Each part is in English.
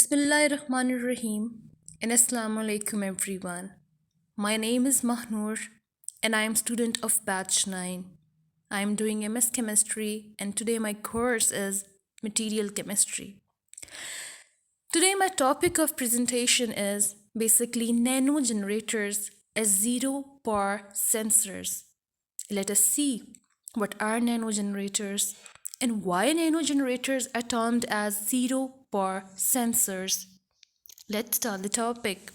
Bismillahirrahmanirrahim and Assalamu alaikum everyone. My name is Mahnoor and I am student of batch 9. I am doing MS chemistry and today my course is material chemistry. Today my topic of presentation is basically nanogenerators as zero power sensors. Let us see what are nanogenerators and why nanogenerators are termed as zero power sensors. Let's start the topic.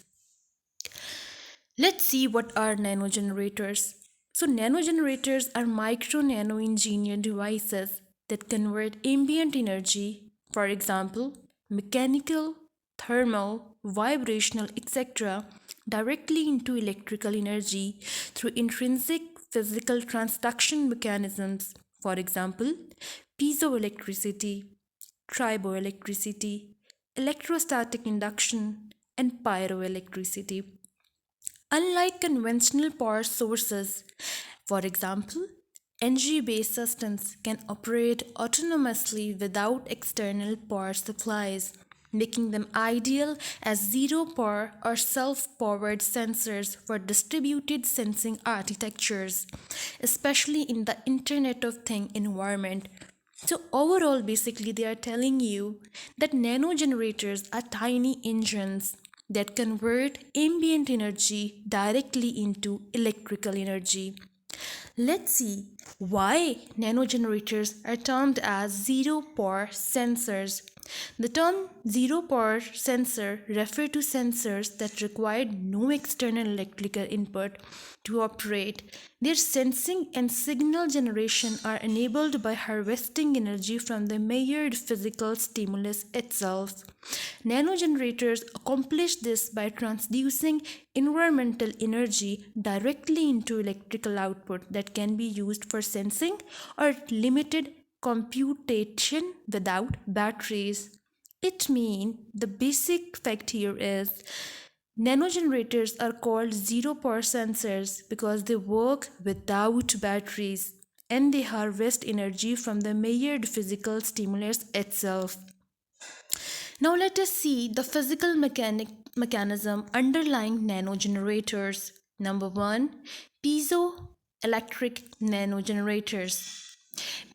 Let's see what are nanogenerators. So, nanogenerators are micro-nano engineered devices that convert ambient energy, for example, mechanical, thermal, vibrational, etc., directly into electrical energy through intrinsic physical transduction mechanisms, for example, piezoelectricity, triboelectricity, electrostatic induction, and pyroelectricity. Unlike conventional power sources, for example, energy based systems can operate autonomously without external power supplies, making them ideal as zero power or self powered sensors for distributed sensing architectures, especially in the Internet of Things environment. So, overall, basically, they are telling you that nanogenerators are tiny engines that convert ambient energy directly into electrical energy. Let's see why nanogenerators are termed as zero power sensors. The term zero power sensor refers to sensors that require no external electrical input to operate. Their sensing and signal generation are enabled by harvesting energy from the measured physical stimulus itself. Nanogenerators accomplish this by transducing environmental energy directly into electrical output that can be used for sensing or limited computation without batteries. It means the basic fact here is nanogenerators are called zero power sensors because they work without batteries and they harvest energy from the measured physical stimulus itself. Now let us see the physical mechanism underlying nanogenerators. Number 1, piezoelectric nanogenerators.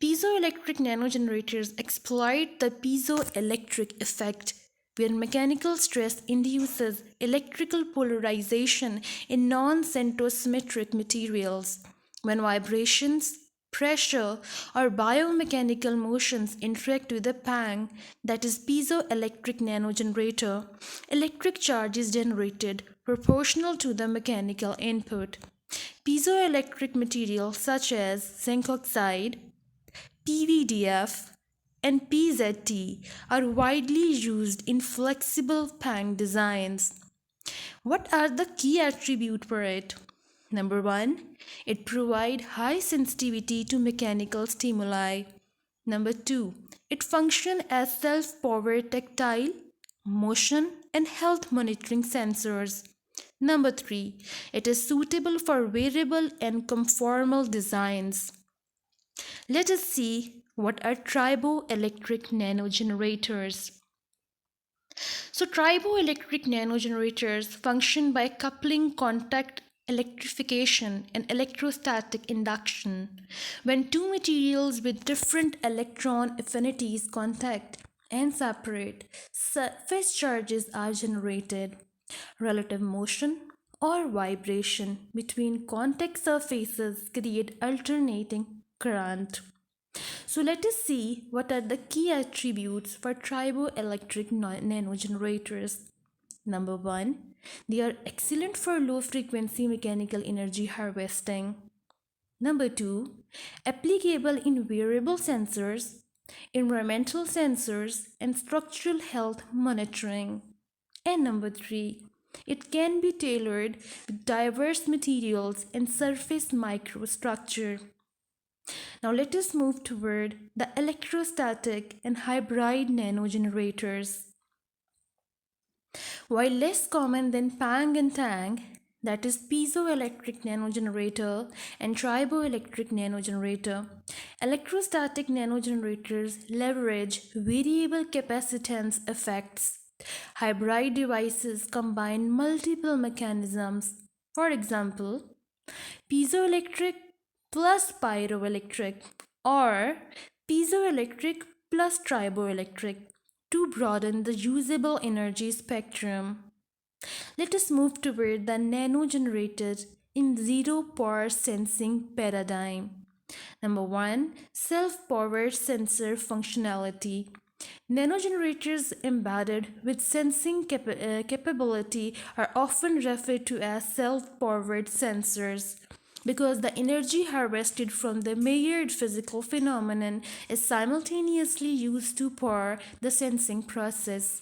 Piezoelectric nanogenerators exploit the piezoelectric effect where mechanical stress induces electrical polarization in non-centrosymmetric materials. When vibrations, pressure, or biomechanical motions interact with a pang, that is piezoelectric nanogenerator, electric charge is generated proportional to the mechanical input. Piezoelectric materials such as zinc oxide, PVDF, and PZT are widely used in flexible pang designs. What are the key attributes for it? Number 1, it provides high sensitivity to mechanical stimuli. Number 2, it functions as self-powered tactile, motion, and health monitoring sensors. Number 3, it is suitable for wearable and conformal designs. Let us see what are triboelectric nanogenerators. So, triboelectric nanogenerators function by coupling contact electrification and electrostatic induction. When two materials with different electron affinities contact and separate, surface charges are generated. Relative motion or vibration between contact surfaces create alternating current. So let us see what are the key attributes for triboelectric nanogenerators. Number 1, they are excellent for low frequency mechanical energy harvesting. Number 2, applicable in wearable sensors, environmental sensors, and structural health monitoring. And number 3, it can be tailored with diverse materials and surface microstructure. Now let us move toward the electrostatic and hybrid nanogenerators. While less common than PANG and TANG, that is piezoelectric nanogenerator and triboelectric nanogenerator, electrostatic nanogenerators leverage variable capacitance effects. Hybrid devices combine multiple mechanisms. For example, piezoelectric plus pyroelectric or piezoelectric plus triboelectric to broaden the usable energy spectrum. Let us move toward the nanogenerators in zero power sensing paradigm. Number one, self powered sensor functionality. Nanogenerators embedded with sensing capability are often referred to as self powered sensors because the energy harvested from the measured physical phenomenon is simultaneously used to power the sensing process.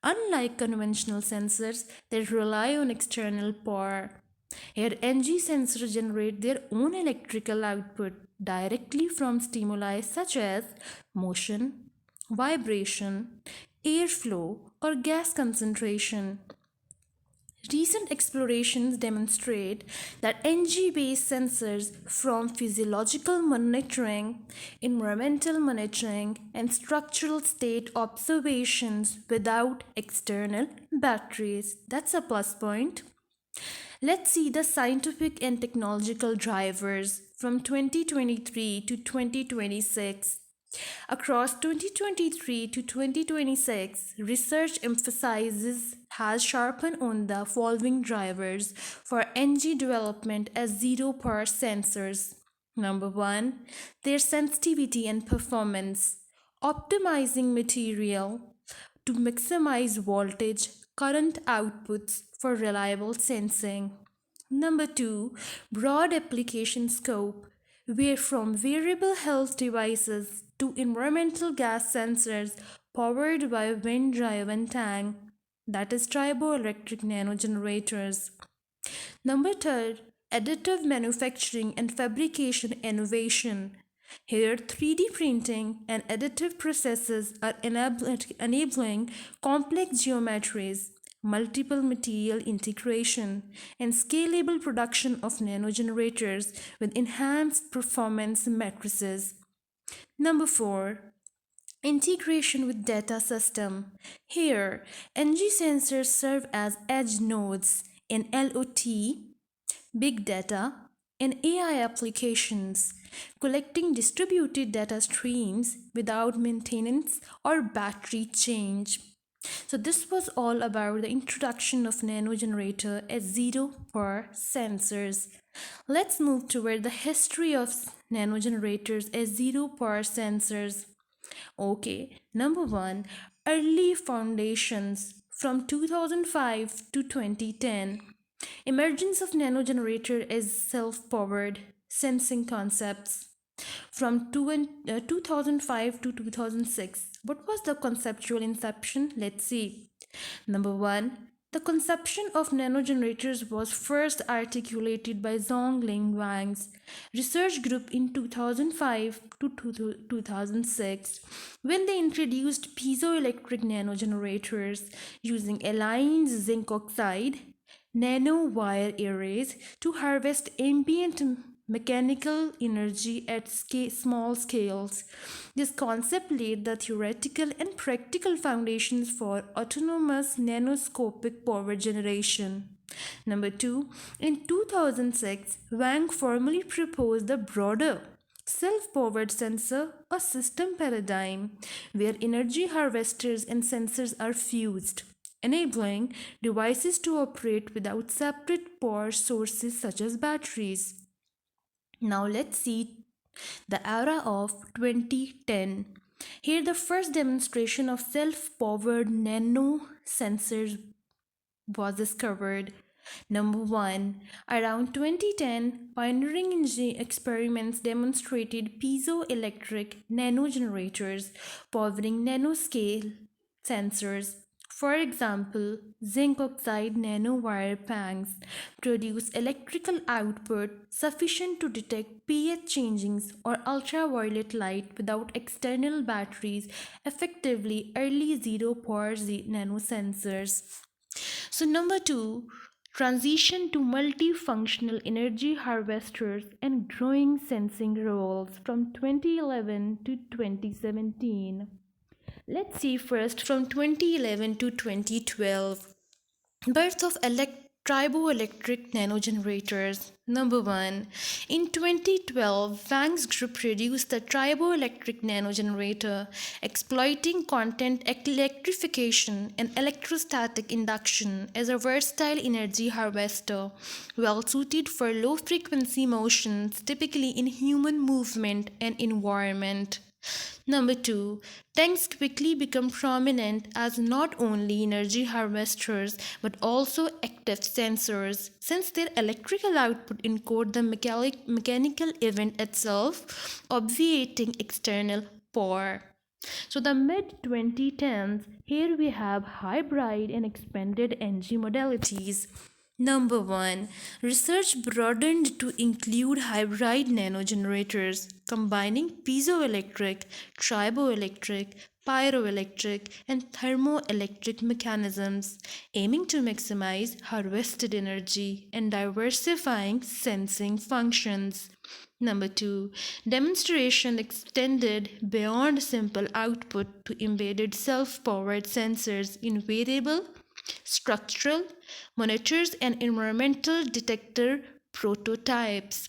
Unlike conventional sensors that rely on external power, here NG sensors generate their own electrical output directly from stimuli such as motion, vibration, airflow, or gas concentration. Recent explorations demonstrate that NG based sensors from physiological monitoring, environmental monitoring, and structural state observations without external batteries. That's a plus point. Let's see the scientific and technological drivers from 2023 to 2026. Across 2023 to 2026, research emphasizes has sharpened on the following drivers for NG development as zero power sensors. Number one, their sensitivity and performance, optimizing material to maximize voltage current outputs for reliable sensing. Number two, broad application scope, where from wearable health devices to environmental gas sensors powered by wind driven tank, that is triboelectric nanogenerators. Number third, additive manufacturing and fabrication innovation. Here, 3D printing and additive processes are enabling complex geometries, multiple material integration, and scalable production of nanogenerators with enhanced performance matrices. Number 4, integration with data system. Here, NG sensors serve as edge nodes in LOT, big data, and AI applications, collecting distributed data streams without maintenance or battery change. So this was all about the introduction of nanogenerator as zero power sensors. Let's move toward the history of nanogenerators as zero power sensors. Okay, number one, early foundations from 2005 to 2010. Emergence of nanogenerator as self-powered sensing concepts from 2005 to 2006. What was the conceptual inception? Let's see. Number one, the conception of nanogenerators was first articulated by Zhongling Wang's research group in 2005 to 2006 when they introduced piezoelectric nanogenerators using aligned zinc oxide nanowire arrays to harvest ambient mechanical energy at small scales. This concept laid the theoretical and practical foundations for autonomous nanoscopic power generation. Number two, in 2006, Wang formally proposed the broader self-powered sensor or system paradigm where energy harvesters and sensors are fused, enabling devices to operate without separate power sources such as batteries. Now let's see the era of 2010. Here the first demonstration of self-powered nano sensors was discovered. Number one, around 2010, pioneering experiments demonstrated piezoelectric nanogenerators powering nanoscale sensors. For example, zinc oxide nanowire pangs produce electrical output sufficient to detect pH changings or ultraviolet light without external batteries, effectively early zero power nanosensors. So, number two, transition to multifunctional energy harvesters and growing sensing roles from 2011 to 2017. Let's see first from 2011 to 2012. Birth of triboelectric nanogenerators. Number 1. In 2012, Wang's group produced the triboelectric nanogenerator, exploiting content electrification and electrostatic induction as a versatile energy harvester, well suited for low frequency motions typically in human movement and environment. Number 2, tanks quickly become prominent as not only energy harvesters but also active sensors, since their electrical output encode the mechanical event itself, obviating external power. So the mid 2010s, here we have hybrid and expanded energy modalities. Number 1. Research broadened to include hybrid nanogenerators, combining piezoelectric, triboelectric, pyroelectric, and thermoelectric mechanisms, aiming to maximize harvested energy and diversifying sensing functions. Number 2. Demonstration extended beyond simple output to embedded self powered sensors in variable, structural, monitors, and environmental detector prototypes.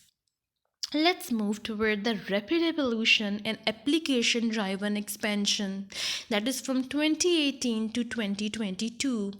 Let's move toward the rapid evolution and application driven expansion, that is from 2018 to 2022.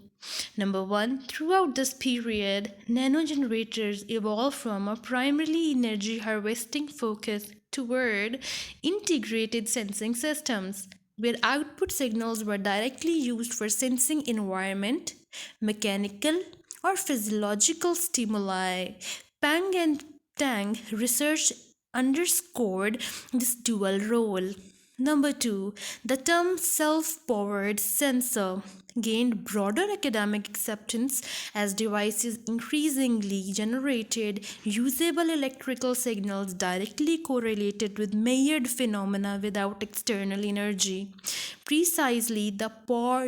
Number 1, throughout this period, nanogenerators evolved from a primarily energy harvesting focus toward integrated sensing systems, where output signals were directly used for sensing environment, mechanical, or physiological stimuli. Pang and Tang research underscored this dual role. Number 2, the term self powered sensor gained broader academic acceptance as devices increasingly generated usable electrical signals directly correlated with measured phenomena without external energy. Precisely the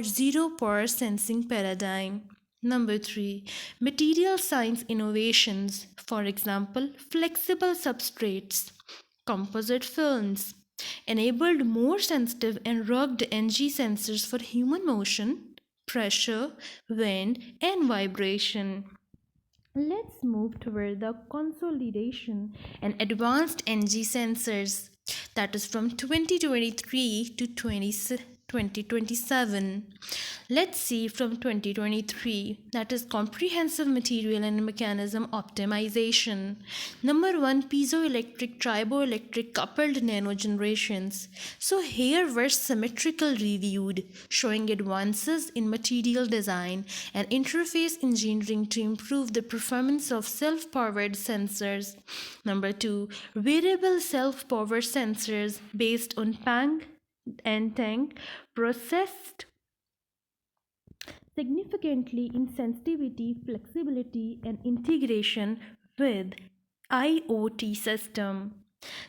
zero power sensing paradigm. Number 3, material science innovations, for example, flexible substrates, composite films, enabled more sensitive and rugged energy sensors for human motion, pressure, wind, and vibration. Let's move toward the consolidation and advanced energy sensors, that is from 2023 to 2027. Let's see from 2023, that is comprehensive material and mechanism optimization. Number 1, piezoelectric, triboelectric coupled nanogenerations. So here were symmetrical reviewed, showing advances in material design and interface engineering to improve the performance of self-powered sensors. Number 2, variable self-powered sensors based on Pang and Tang processed significantly in sensitivity, flexibility, and integration with IoT system.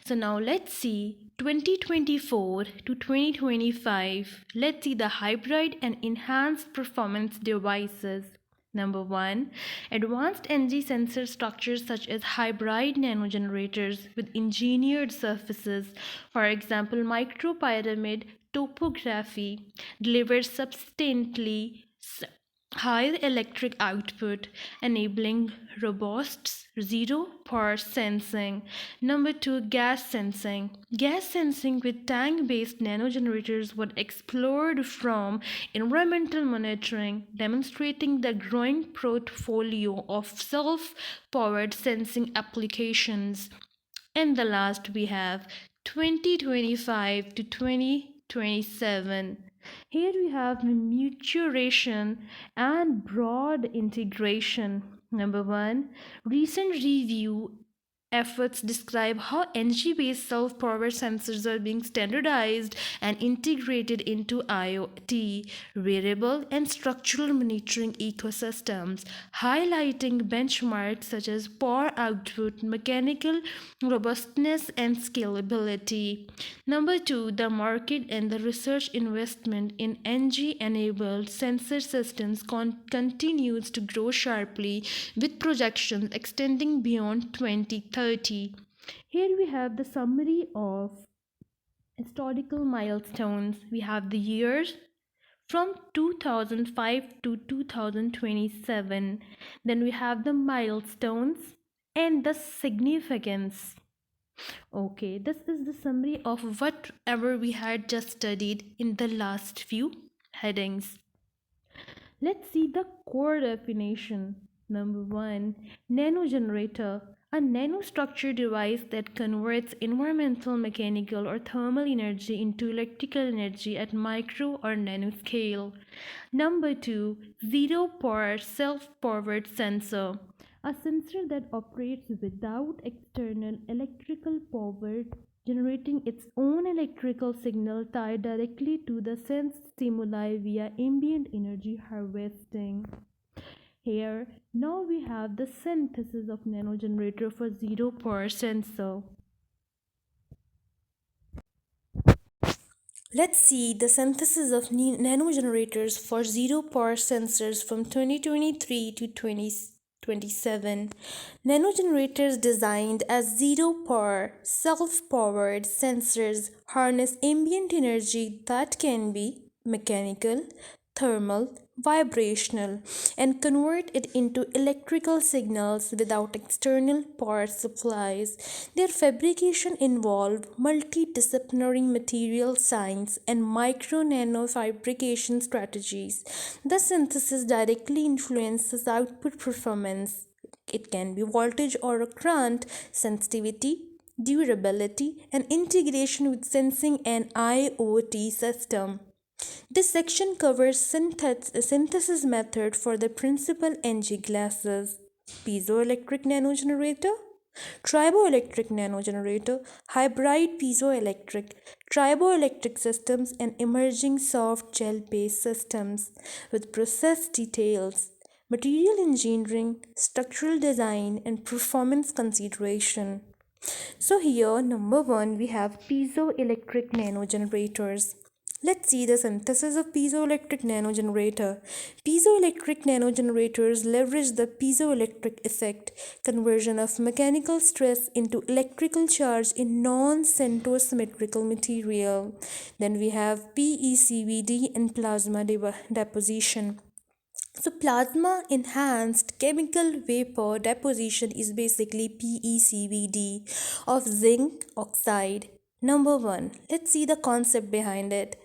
So now let's see 2024 to 2025. Let's see the hybrid and enhanced performance devices. Number 1, advanced energy sensor structures such as hybrid nanogenerators with engineered surfaces, for example, micropyramid topography, delivers substantially higher electric output, enabling robust zero power sensing. Number 2, gas sensing. Gas sensing with tank based nanogenerators was explored from environmental monitoring, demonstrating the growing portfolio of self powered sensing applications. And the last we have 2025 to 2027. Here we have maturation and broad integration. Number 1, recent review efforts describe how energy-based self-powered sensors are being standardized and integrated into IoT, wearable, and structural monitoring ecosystems, highlighting benchmarks such as power output, mechanical robustness, and scalability. Number 2, the market and the research investment in energy-enabled sensor systems continues to grow sharply, with projections extending beyond 2030. Here we have the summary of Historical milestones. We have the years from 2005 to 2027. Then we have the milestones and the significance. Okay, this is the summary of whatever we had just studied in the last few headings. Let's see the core definition. Number one, nanogenerator, a nanostructure device that converts environmental, mechanical, or thermal energy into electrical energy at micro or nanoscale. Number two, zero power self powered sensor, a sensor that operates without external electrical power, generating its own electrical signal tied directly to the sensed stimuli via ambient energy harvesting. Here, now we have the synthesis of nanogenerator for zero power sensor. Let's see the synthesis of nanogenerators for zero power sensors from 2023 to 2027. Nanogenerators designed as zero power, self powered sensors harness ambient energy that can be mechanical, thermal, vibrational, and convert it into electrical signals without external power supplies. Their fabrication involved multidisciplinary material science and micro nano fabrication strategies. The synthesis directly influences output performance. It can be voltage or current, sensitivity, durability, and integration with sensing and IoT system. This section covers synthesis method for the principal NG classes: piezoelectric nanogenerator, triboelectric nanogenerator, hybrid piezoelectric, triboelectric systems, and emerging soft gel-based systems with process details, material engineering, structural design, and performance consideration. So here, number one, we have piezoelectric nanogenerators. Let's see the synthesis of piezoelectric nanogenerator. Piezoelectric nanogenerators leverage the piezoelectric effect, conversion of mechanical stress into electrical charge in non-centrosymmetrical material. Then we have PECVD and plasma deposition. So, plasma enhanced chemical vapor deposition is basically PECVD of zinc oxide. Number one, let's see the concept behind it.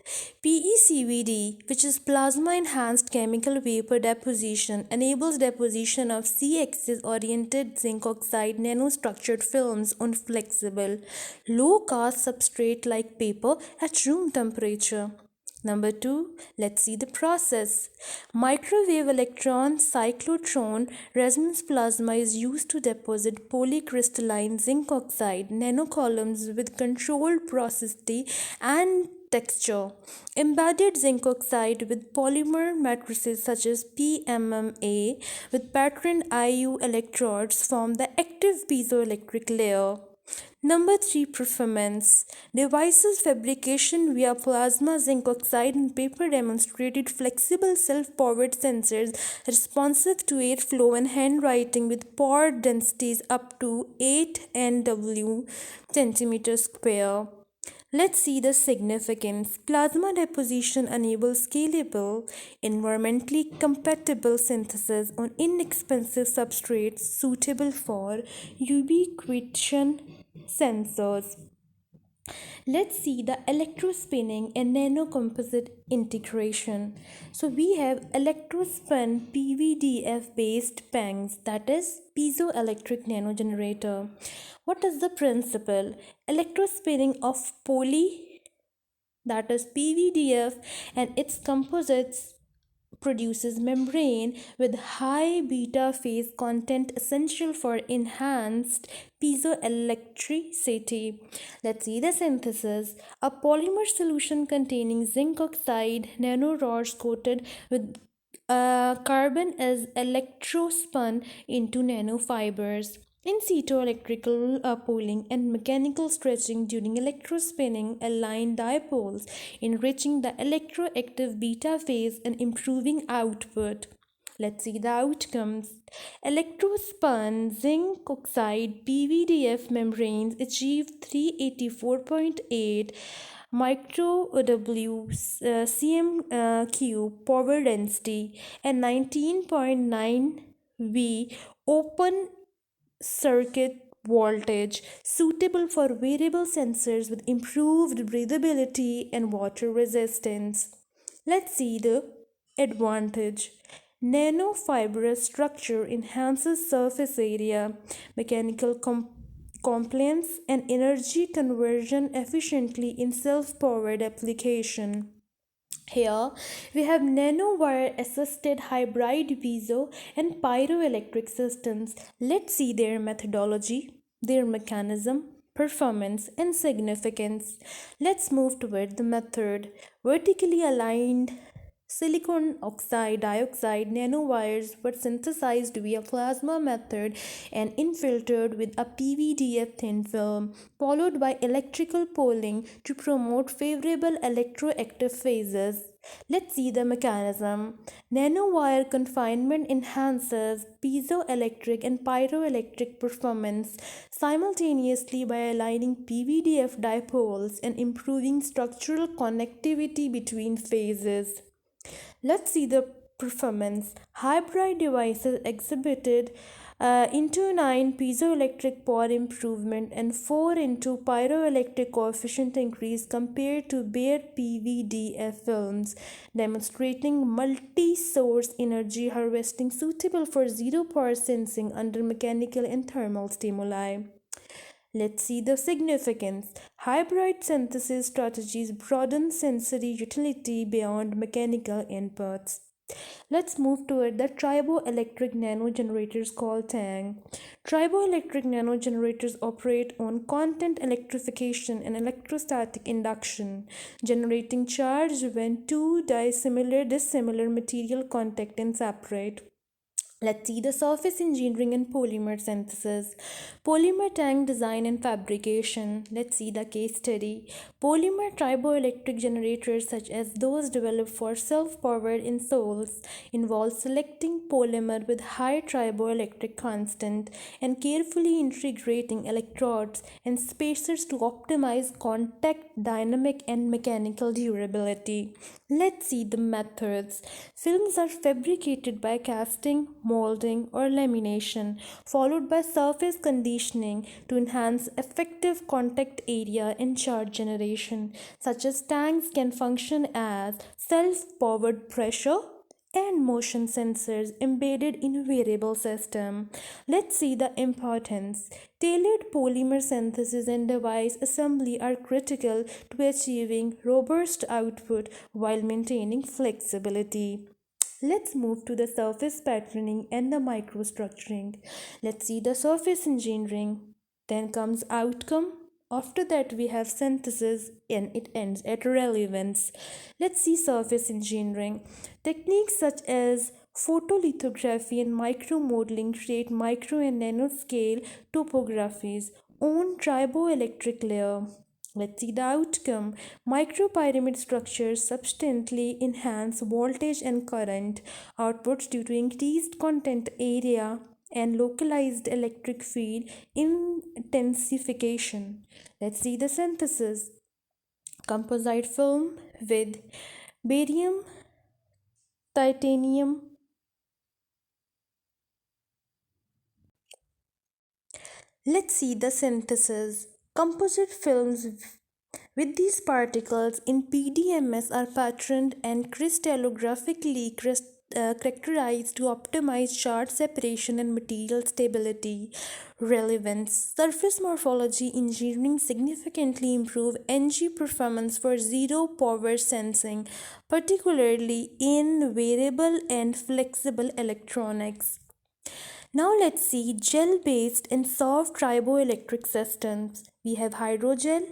PECVD, which is plasma enhanced chemical vapor deposition, enables deposition of C axis oriented zinc oxide nanostructured films on flexible, low cost substrate like paper at room temperature. Number two, let's see the process. Microwave electron cyclotron resonance plasma is used to deposit polycrystalline zinc oxide nanocolumns with controlled porosity and texture. Embedded zinc oxide with polymer matrices such as PMMA with patterned IU electrodes form the active piezoelectric layer. Number 3, performance. Devices fabrication via plasma, zinc oxide, and paper demonstrated flexible self-powered sensors responsive to airflow and handwriting with pore densities up to 8 Nw centimeter square. Let's see the significance. Plasma deposition enables scalable, environmentally compatible synthesis on inexpensive substrates suitable for ubiquitous sensors. Let's see the electrospinning and nanocomposite integration. So we have electrospin PVDF based PANGs, that is piezoelectric nanogenerator. What is the principle? Electrospinning of poly, that is PVDF, and its composites produces membrane with high beta phase content essential for enhanced piezoelectricity. Let's see the synthesis. A polymer solution containing zinc oxide nanorods coated with carbon is electrospun into nanofibers. In situ electrical pooling and mechanical stretching during electrospinning align dipoles, enriching the electroactive beta phase and improving output. Let's see the outcomes. Electrospun zinc oxide PVDF membranes achieve 384.8 micro W cm power density, and 19.9 V open circuit voltage, suitable for wearable sensors with improved breathability and water resistance. Let's see the advantage. Nanofibrous structure enhances surface area, mechanical compliance, and energy conversion efficiently in self-powered application. Here we have nanowire assisted hybrid piezo and pyroelectric systems. Let's see their methodology, their mechanism, performance, and significance. Let's move toward the method. Vertically aligned silicon oxide dioxide nanowires were synthesized via plasma method and infiltrated with a PVDF thin film, followed by electrical pooling to promote favorable electroactive phases. Let's see the mechanism. Nanowire confinement enhances piezoelectric and pyroelectric performance simultaneously by aligning PVDF dipoles and improving structural connectivity between phases. Let's see the performance. Hybrid devices exhibited into 9 piezoelectric power improvement and 4 into pyroelectric coefficient increase compared to bare PVDF films, demonstrating multi-source energy harvesting suitable for zero power sensing under mechanical and thermal stimuli. Let's see the significance. Hybrid synthesis strategies broaden sensory utility beyond mechanical inputs. Let's move toward the triboelectric nanogenerators called TANG. Triboelectric nanogenerators operate on constant electrification and electrostatic induction, generating charge when two dissimilar material contact and separate. Let's see the surface engineering and polymer synthesis. Polymer tank design and fabrication. Let's see the case study. Polymer triboelectric generators, such as those developed for self-powered insoles, involve selecting polymer with high triboelectric constant and carefully integrating electrodes and spacers to optimize contact dynamic and mechanical durability. Let's see the methods. Films are fabricated by casting, molding, or lamination, followed by surface conditioning to enhance effective contact area and charge generation, such as tanks can function as self-powered pressure and motion sensors embedded in a variable system. Let's see the importance. Tailored polymer synthesis and device assembly are critical to achieving robust output while maintaining flexibility. Let's move to the surface patterning and the microstructuring. Let's see the surface engineering. Then comes outcome. After that, we have synthesis and it ends at relevance. Let's see surface engineering. Techniques such as photolithography and micromodeling create micro and nanoscale topographies on triboelectric layer. Let's see the outcome. Micropyramid structures substantially enhance voltage and current outputs due to increased content area and localized electric field intensification. Let's see the synthesis. Composite film with barium, titanium. Let's see the synthesis. Composite films with these particles in PDMS are patterned and crystallographically characterized to optimize charge separation and material stability. Relevance. Surface morphology engineering significantly improve NG performance for zero power sensing, particularly in variable and flexible electronics. Now let's see gel-based and soft triboelectric systems. We have hydrogel,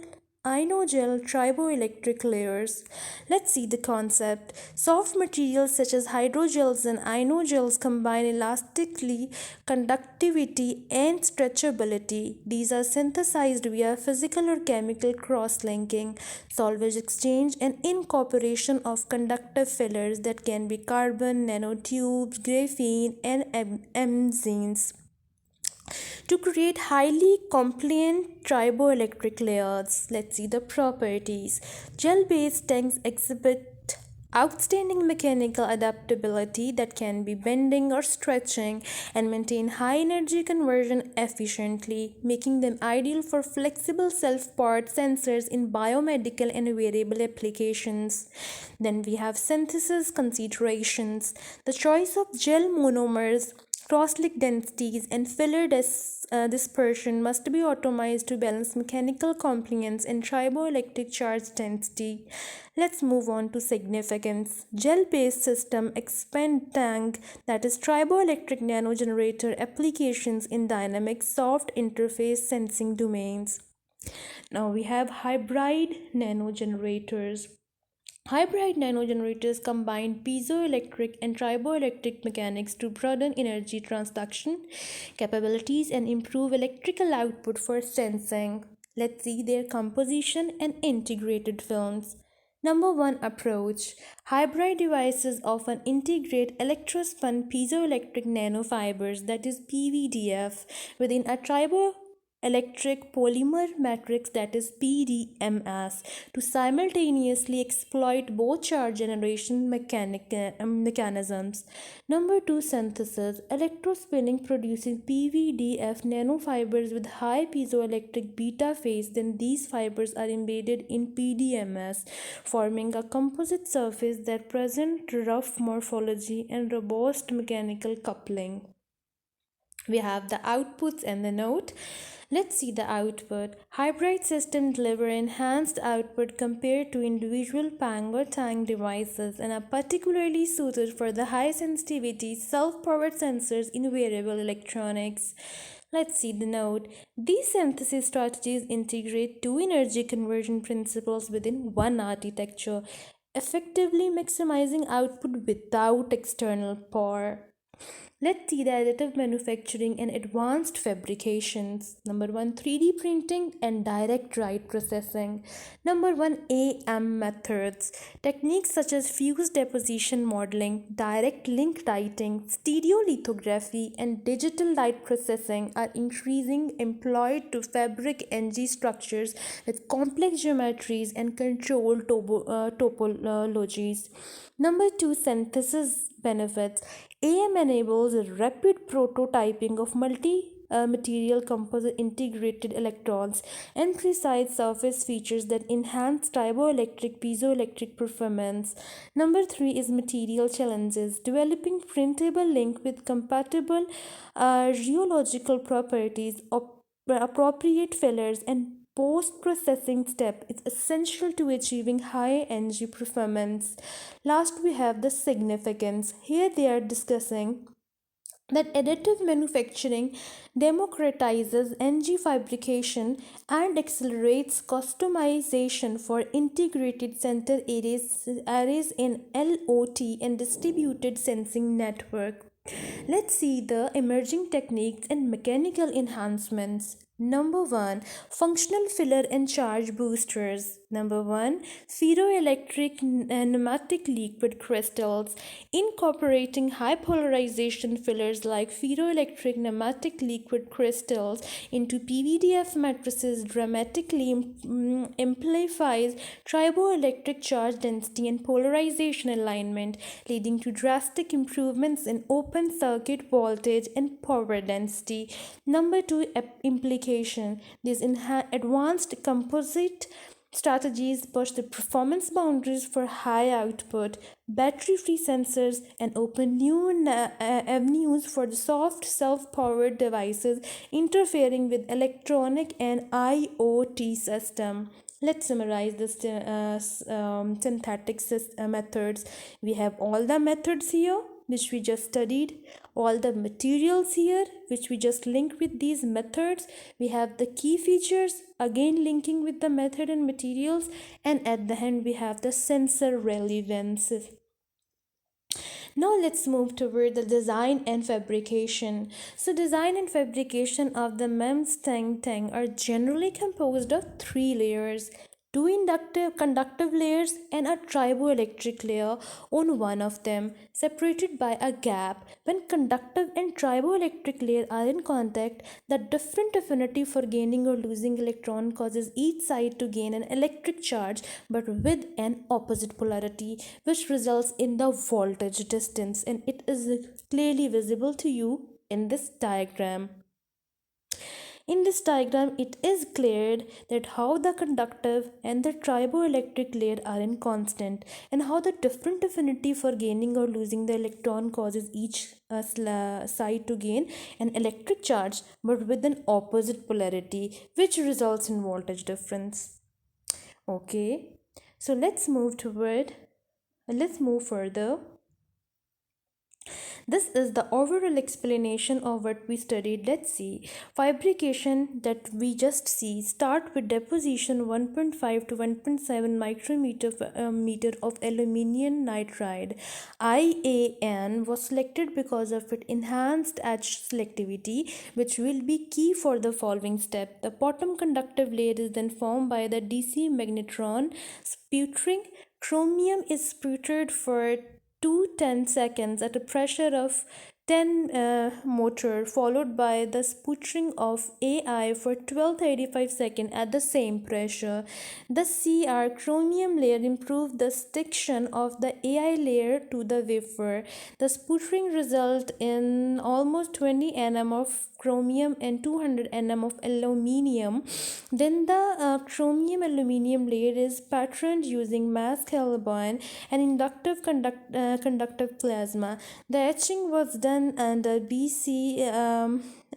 inogel, triboelectric layers. Let's see the concept. Soft materials such as hydrogels and inogels combine elasticity, conductivity, and stretchability. These are synthesized via physical or chemical cross-linking, solvage exchange, and incorporation of conductive fillers that can be carbon nanotubes, graphene, and enzymes. to create highly compliant triboelectric layers. Let's see the properties. Gel-based tanks exhibit outstanding mechanical adaptability that can be bending or stretching and maintain high energy conversion efficiently, making them ideal for flexible self-powered sensors in biomedical and wearable applications. Then we have synthesis considerations. The choice of gel monomers, cross-link densities, and filler dispersion must be optimized to balance mechanical compliance and triboelectric charge density. Let's move on to significance. Gel-based system expand tank, that is triboelectric nanogenerator applications in dynamic soft interface sensing domains. Now we have hybrid nanogenerators. Hybrid nanogenerators combine piezoelectric and triboelectric mechanics to broaden energy transduction capabilities and improve electrical output for sensing. Let's see their composition and integrated films. Number 1 approach. Hybrid devices often integrate electrospun piezoelectric nanofibers, that is PVDF, within a triboelectric polymer matrix, that is PDMS, to simultaneously exploit both charge generation mechanisms. Number 2 synthesis. Electrospinning produces PVDF nanofibers with high piezoelectric beta phase, then these fibers are embedded in PDMS, forming a composite surface that presents rough morphology and robust mechanical coupling. We have the outputs and the note. Let's see the output. Hybrid systems deliver enhanced output compared to individual PANG or TANG devices and are particularly suited for the high sensitivity self-powered sensors in wearable electronics. Let's see the note. These synthesis strategies integrate two energy conversion principles within one architecture, effectively maximizing output without external power. Let's see the additive manufacturing and advanced fabrications. Number 1, 3D printing and direct write processing. Number 1, AM methods. Techniques such as fused deposition modeling, direct link writing, stereolithography, and digital light processing are increasingly employed to fabric NG structures with complex geometries and controlled topologies. Number 2, synthesis benefits. AM enables rapid prototyping of material composite integrated electrons and precise surface features that enhance triboelectric piezoelectric performance. Number 3 is material challenges. Developing printable link with compatible rheological properties, appropriate fillers, and post-processing step is essential to achieving high energy performance. Last, we have the significance. Here they are discussing that additive manufacturing democratizes energy fabrication and accelerates customization for integrated center arrays in LOT and distributed sensing network. Let's see the emerging techniques and mechanical enhancements. Number 1, functional filler and charge boosters. Number 1, ferroelectric pneumatic liquid crystals. Incorporating high polarization fillers like ferroelectric pneumatic liquid crystals into PVDF matrices dramatically amplifies triboelectric charge density and polarization alignment, leading to drastic improvements in open circuit voltage and power density. Number 2, implication. These advanced composite strategies push the performance boundaries for high output, battery free sensors, and open new avenues for the soft self powered devices interfering with electronic and IoT system. Let's summarize the synthetic methods. We have all the methods here which we just studied, all the materials here which we just linked with these methods. We have the key features again linking with the method and materials, and at the end we have the sensor relevance. Now let's move toward the design and fabrication. So design and fabrication of the MEMS Tang are generally composed of three layers: two inductive conductive layers and a triboelectric layer on one of them, separated by a gap. When conductive and triboelectric layer are in contact, the different affinity for gaining or losing electron causes each side to gain an electric charge but with an opposite polarity, which results in the voltage distance, and it is clearly visible to you in this diagram. In this diagram, it is clear that how the conductive and the triboelectric layer are in constant, and how the different affinity for gaining or losing the electron causes each side to gain an electric charge but with an opposite polarity, which results in voltage difference. Okay, so let's move further. This is the overall explanation of what we studied. Let's see. Fabrication that we just see start with deposition 1.5 to 1.7 micrometer meter of aluminum nitride. IAN was selected because of its enhanced edge selectivity, which will be key for the following step. The bottom conductive layer is then formed by the DC magnetron sputtering. Chromium is sputtered for 2 10 seconds at a pressure of 10 motor, followed by the sputtering of AI for 1235 seconds at the same pressure. The CR chromium layer improved the stiction of the AI layer to the wafer. The sputtering result in almost 20 nm of chromium and 200 nm of aluminium. Then the chromium aluminium layer is patterned using mass carbon and inductive conductive plasma. The etching was done under BC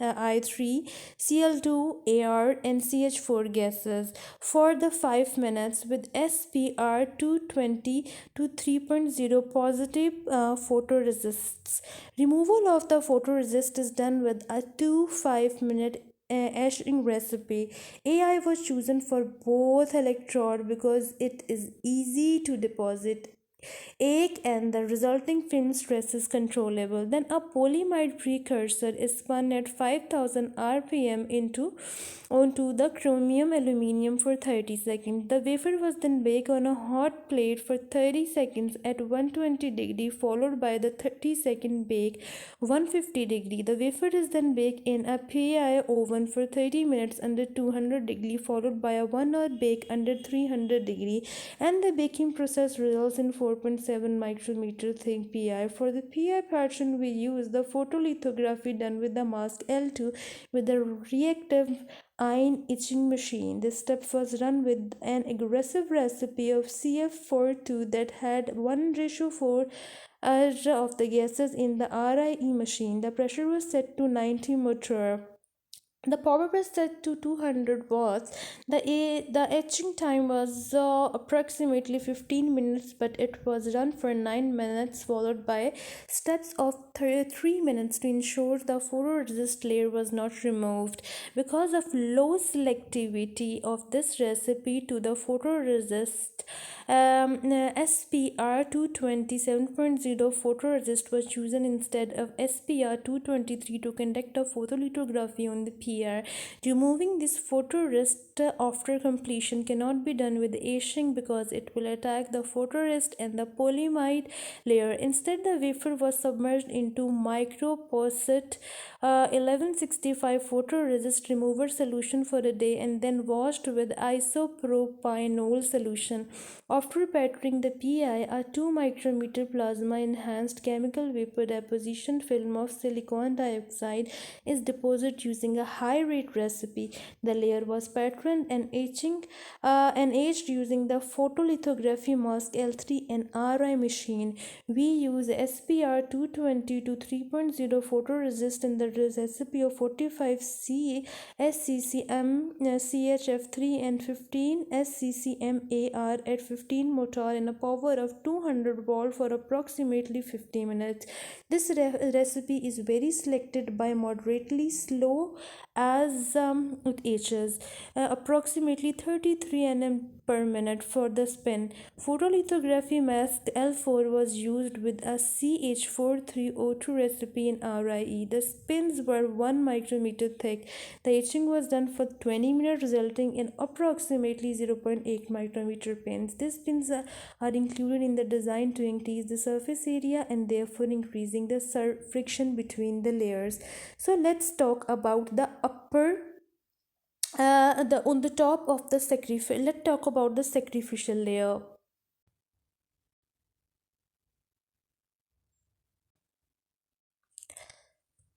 I3, Cl2, AR, and CH4 gases for the 5 minutes with SPR 220 to 3.0 positive photoresists. Removal of the photoresist is done with a 2 5-minute etching recipe. AI was chosen for both electrode because it is easy to deposit ache and the resulting film stress is controllable. Then a polyimide precursor is spun at 5000 rpm onto the chromium aluminium for 30 seconds. The wafer was then baked on a hot plate for 30 seconds at 120 degree, followed by the 30-second bake 150 degree. The wafer is then baked in a PI oven for 30 minutes under 200 degree, followed by a 1 hour bake under 300 degree, and the baking process results in 4.7 micrometer thick PI. For the PI pattern, we use the photolithography done with the mask L2 with a reactive ion etching machine. This step was run with an aggressive recipe of CF42 that had 1:4 of the gases in the RIE machine. The pressure was set to 90 motor. The power was set to 200 watts. The etching time was approximately 15 minutes, but it was run for 9 minutes, followed by steps of 3 minutes to ensure the photoresist layer was not removed. Because of low selectivity of this recipe to the photoresist, SPR 227.0 photoresist was chosen instead of SPR 223 to conduct a photolithography on the PR. Removing this photorest after completion cannot be done with etching because it will attack the photorest and the polyimide layer. Instead, the wafer was submerged into microposite 1165 photoresist remover solution for a day and then washed with isopropanol solution. After patterning the PI, a 2 micrometer plasma enhanced chemical vapor deposition film of silicon dioxide is deposited using a high rate recipe. The layer was patterned and aged using the photolithography mask L3 and RI machine. We use SPR 220 to 3.0 photoresist in the recipe of 45 SCCM CHF3 and 15 SCCM AR at 15 motor and a power of 200 volt for approximately 50 minutes. This recipe is very selected by moderately slow as it ages. Approximately 33 nm per minute for the spin. Photolithography mask L4 was used with a CH4302 recipe in RIE. The spins were 1 micrometer thick. The etching was done for 20 minutes, resulting in approximately 0.8 micrometer pins. These pins are included in the design to increase the surface area and therefore increasing the friction between the layers. So let's talk about the upper the on the top of the sacrificial. Let's talk about the sacrificial layer.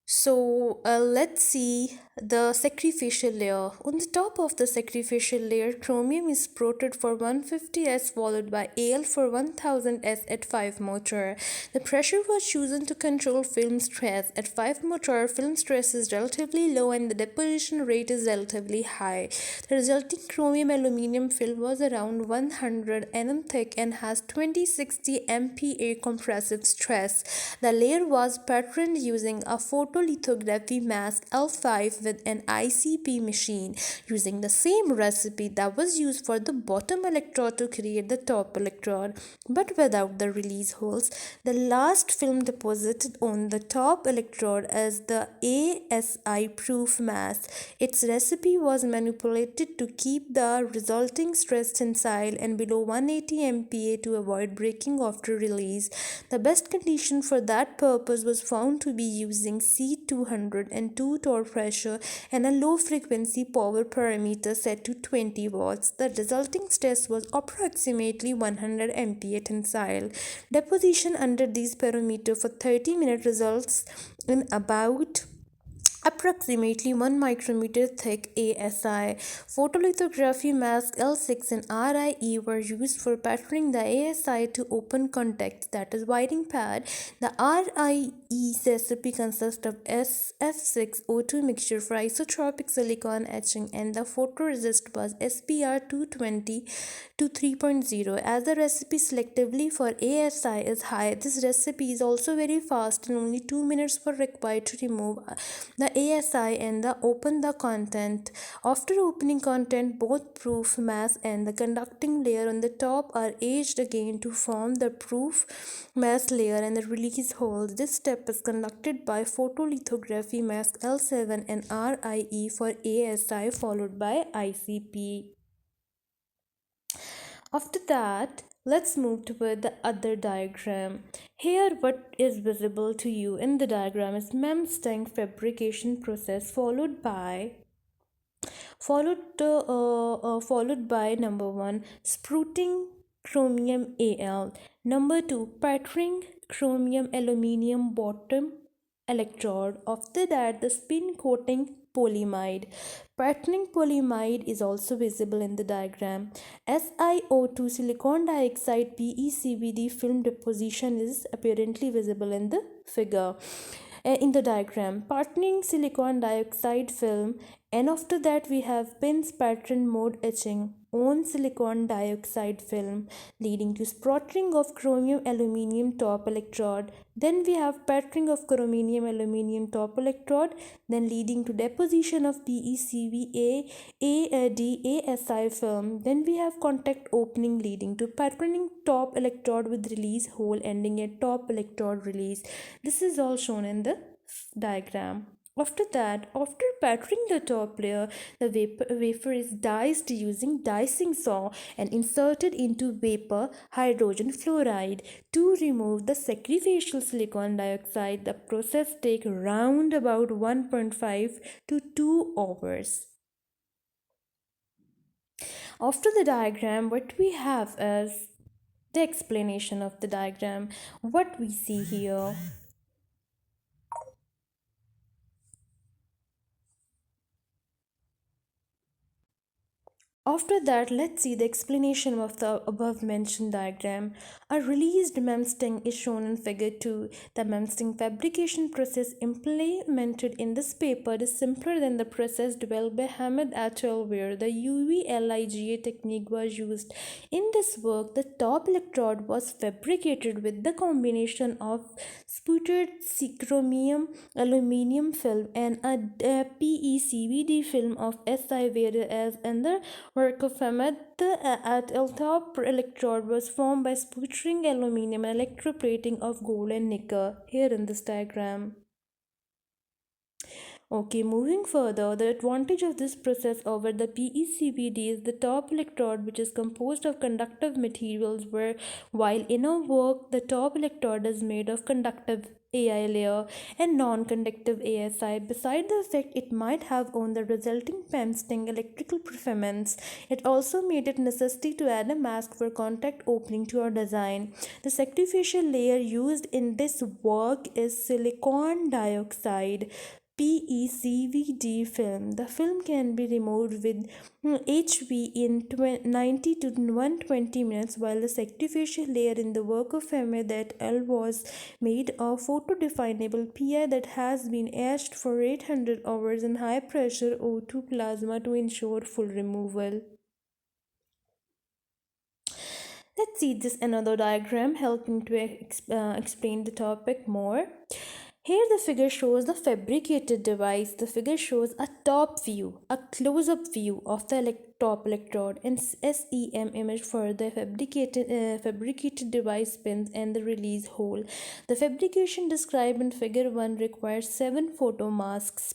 So let's see the sacrificial layer. On the top of the sacrificial layer, chromium is sprouted for 150S followed by Al for 1000S at 5 motor. The pressure was chosen to control film stress. At 5 motor, film stress is relatively low and the deposition rate is relatively high. The resulting chromium aluminum film was around 100 nm thick and has 2060 MPa compressive stress. The layer was patterned using a photolithography mask L5 with an ICP machine, using the same recipe that was used for the bottom electrode to create the top electrode, but without the release holes. The last film deposited on the top electrode is the ASI proof mask. Its recipe was manipulated to keep the resulting stress tensile and below 180 MPa to avoid breaking after release. The best condition for that purpose was found to be using C200 and 2 torque pressure and a low frequency power parameter set to 20 watts. The resulting stress was approximately 100 MPa tensile. Deposition under these parameters for 30 minutes results in about approximately 1 micrometer thick ASI. Photolithography mask L6 and RIE were used for patterning the ASI to open contact, that is wiring pad. The RIE recipe consists of SF6O2 mixture for isotropic silicon etching and the photoresist was SPR220 to 3.0. As the recipe selectively for ASI is high, this recipe is also very fast and only 2 minutes were required to remove the ASI and open the content. After opening content, both proof mask and the conducting layer on the top are aged again to form the proof mask layer and the release holes. This step is conducted by photolithography mask L7 and RIE for ASI followed by ICP. After that, let's move toward the other diagram. Here what is visible to you in the diagram is MEMS tank fabrication process followed by number 1 sprouting chromium Al, number 2 patterning chromium aluminium bottom electrode. After that, the spin coating polyimide. Patterning polyimide is also visible in the diagram. SiO2 silicon dioxide PECVD film deposition is apparently visible in the figure. In the diagram, patterning silicon dioxide film, and after that we have pins pattern mode etching on silicon dioxide film leading to sprottering of chromium aluminium top electrode. Then we have patterning of chromium aluminium top electrode, then leading to deposition of PECVA ADASI film. Then we have contact opening leading to patterning top electrode with release hole ending at top electrode release. This is all shown in the diagram. After that, after patterning the top layer, the wafer is diced using dicing saw and inserted into vapor hydrogen fluoride to remove the sacrificial silicon dioxide. The process takes round about 1.5 to 2 hours. After the diagram, what we have is the explanation of the diagram. What we see here. After that, let's see the explanation of the above mentioned diagram. A released memsting is shown in figure 2. The memsting fabrication process implemented in this paper is simpler than the process developed by Hamid et al. Where the UV-LIGA technique was used. In this work, the top electrode was fabricated with the combination of sputed chromium aluminium film and a PECVD film of Si, whereas in the work of Ahmed at top electrode was formed by sputtering aluminum and electroplating of gold and nickel, here in this diagram. Okay, moving further, the advantage of this process over the PECVD is the top electrode, which is composed of conductive materials, where while inner work, the top electrode is made of conductive AI layer and non-conductive ASI. Beside the effect it might have on the resulting PEM electrical performance, it also made it necessary to add a mask for contact opening to our design. The sacrificial layer used in this work is silicon dioxide PECVD film. The film can be removed with HV in 90 to 120 minutes, while the sacrificial layer in the work of Ahmed et al. Was made of photodefinable PI that has been etched for 800 hours in high pressure O2 plasma to ensure full removal. Let's see this another diagram helping to explain the topic more. Here the figure shows the fabricated device. The figure shows a top view, a close-up view of the top electrode and SEM image for the fabricated device pins and the release hole. The fabrication described in figure 1 requires 7 photo masks.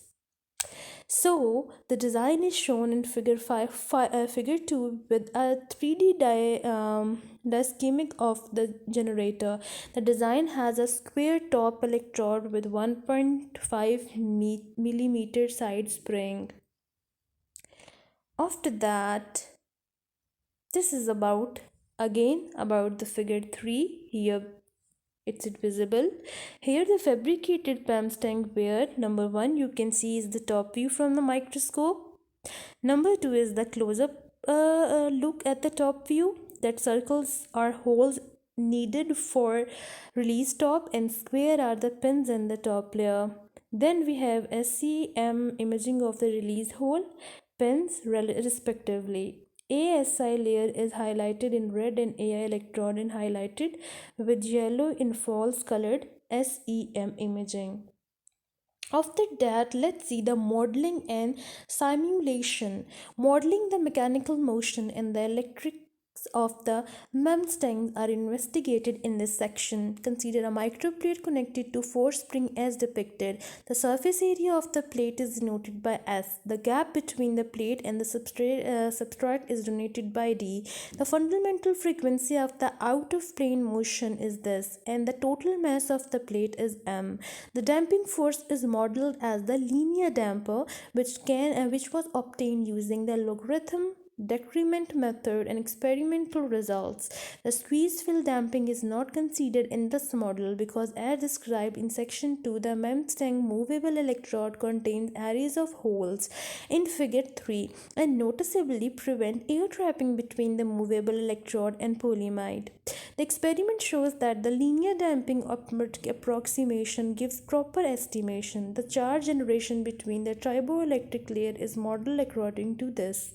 So the design is shown in figure 2 with a 3D the schematic of the generator. The design has a square top electrode with 1.5 millimeter side spring. After that, this is about the figure 3. Here it's visible. Here the fabricated PAM tank, where number 1 you can see is the top view from the microscope. Number 2 is the close-up look at the top view. That circles are holes needed for release top and square are the pins in the top layer. Then we have SEM imaging of the release hole, pins respectively. ASI layer is highlighted in red and AI electrode in highlighted with yellow in false colored SEM imaging. After that, let's see the modeling and simulation. Modeling the mechanical motion and the electrics of the memstangs are investigated in this section. Consider a microplate connected to force spring as depicted. The surface area of the plate is denoted by S. The gap between the plate and the substrate is denoted by D. The fundamental frequency of the out of plane motion is this, and the total mass of the plate is m. The damping force is modeled as the linear damper, which was obtained using the logarithm decrement method and experimental results. The squeeze fill damping is not considered in this model because, as described in section 2, the memstang movable electrode contains areas of holes in figure 3 and noticeably prevent air trapping between the movable electrode and polyimide. The experiment shows that the linear damping approximation gives proper estimation. The charge generation between the triboelectric layer is modeled according to this.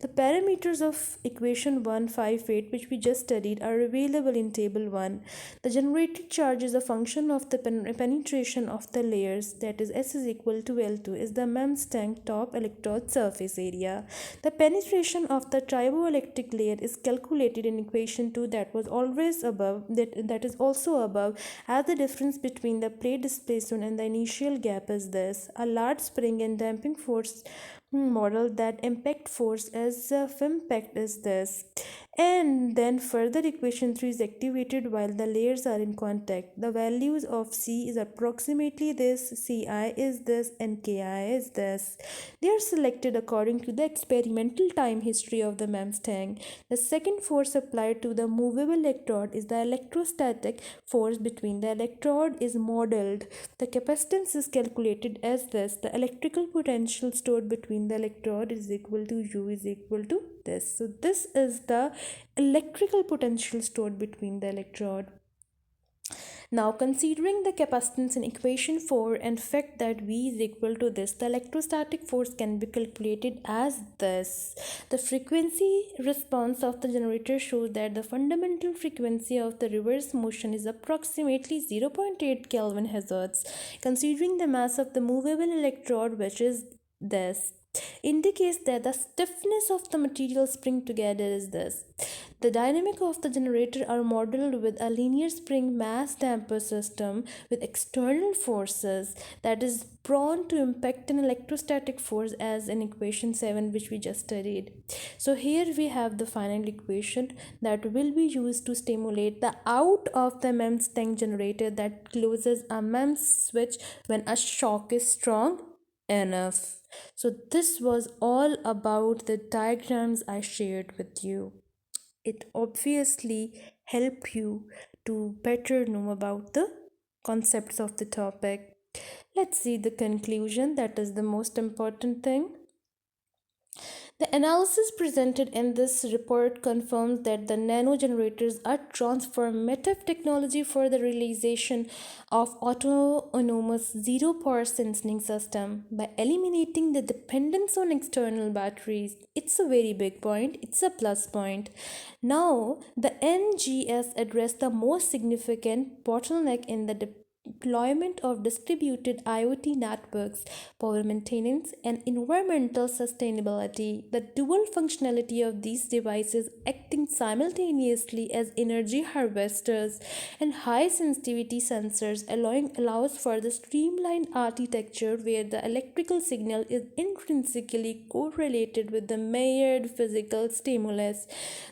The parameters of equation 158, which we just studied, are available in table 1. The generated charge is a function of the penetration of the layers, that is S is equal to L2 is the MEMS tank top electrode surface area. The penetration of the triboelectric layer is calculated in equation 2 that was always above, that is also above, as the difference between the plate displacement and the initial gap is this. A large spring and damping force model that impact force as impact is this, and then further equation 3 is activated while the layers are in contact. The values of C is approximately this, Ci is this, and Ki is this. They are selected according to the experimental time history of the MEMS tank. The second force applied to the movable electrode is the electrostatic force between the electrode is modeled. The capacitance is calculated as this. The electrical potential stored between the electrode is equal to U is equal to this. So this is the electrical potential stored between the electrode. Now, considering the capacitance in equation 4 and fact that V is equal to this, the electrostatic force can be calculated as this. The frequency response of the generator shows that the fundamental frequency of the reverse motion is approximately 0.8 Kelvin Hertz. Considering the mass of the movable electrode, which is this, indicates that the stiffness of the material spring together is this. The dynamic of the generator are modeled with a linear spring mass damper system with external forces that is prone to impact an electrostatic force as in equation 7 which we just studied. So here we have the final equation that will be used to stimulate the out of the MEMS tank generator that closes a MEMS switch when a shock is strong enough. So this was all about the diagrams I shared with you. It obviously help you to better know about the concepts of the topic. Let's see the conclusion, that is the most important thing. The analysis presented in this report confirms that the nanogenerators are transformative technology for the realization of autonomous zero power sensing system by eliminating the dependence on external batteries. It's a very big point, it's a plus point. Now, the NGS addressed the most significant bottleneck in the deployment of distributed IoT networks, power maintenance, and environmental sustainability. The dual functionality of these devices acting simultaneously as energy harvesters and high sensitivity sensors allows for the streamlined architecture where the electrical signal is intrinsically correlated with the measured physical stimulus.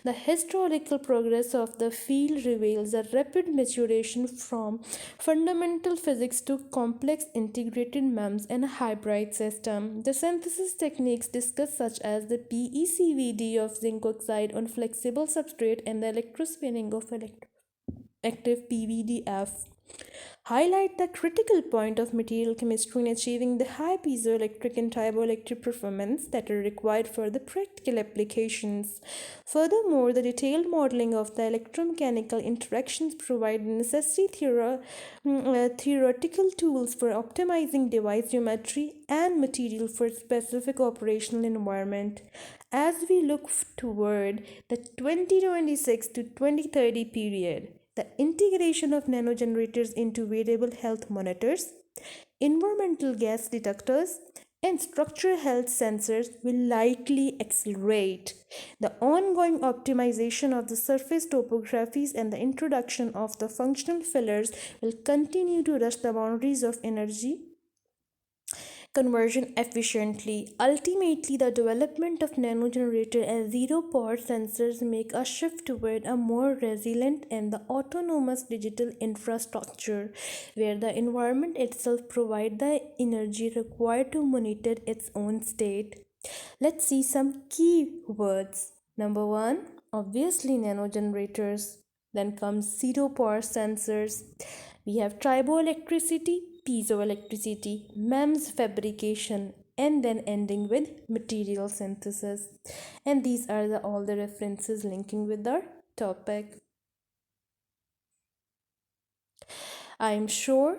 The historical progress of the field reveals a rapid maturation from fundamental physics to complex integrated MEMS and a hybrid system. The synthesis techniques discussed, such as the PECVD of zinc oxide on flexible substrate and the electrospinning of active PVDF, highlight the critical point of material chemistry in achieving the high piezoelectric and triboelectric performance that are required for the practical applications. Furthermore, the detailed modeling of the electromechanical interactions provide necessary theoretical tools for optimizing device geometry and material for specific operational environment. As we look toward the 2026 to 2030 period, the integration of nanogenerators into wearable health monitors, environmental gas detectors, and structural health sensors will likely accelerate. The ongoing optimization of the surface topographies and the introduction of the functional fillers will continue to rush the boundaries of energy conversion efficiently. Ultimately, the development of nanogenerator and zero power sensors make a shift toward a more resilient and the autonomous digital infrastructure where the environment itself provides the energy required to monitor its own state. Let's see some key words. Number 1, obviously nanogenerators. Then comes zero power sensors. We have triboelectricity, piezoelectricity, MEMS fabrication, and then ending with material synthesis. And these are all the references linking with our topic. I'm sure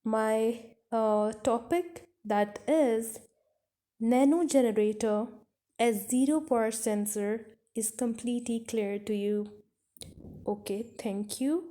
my topic, that is nanogenerator as zero power sensor, is completely clear to you. Okay, thank you.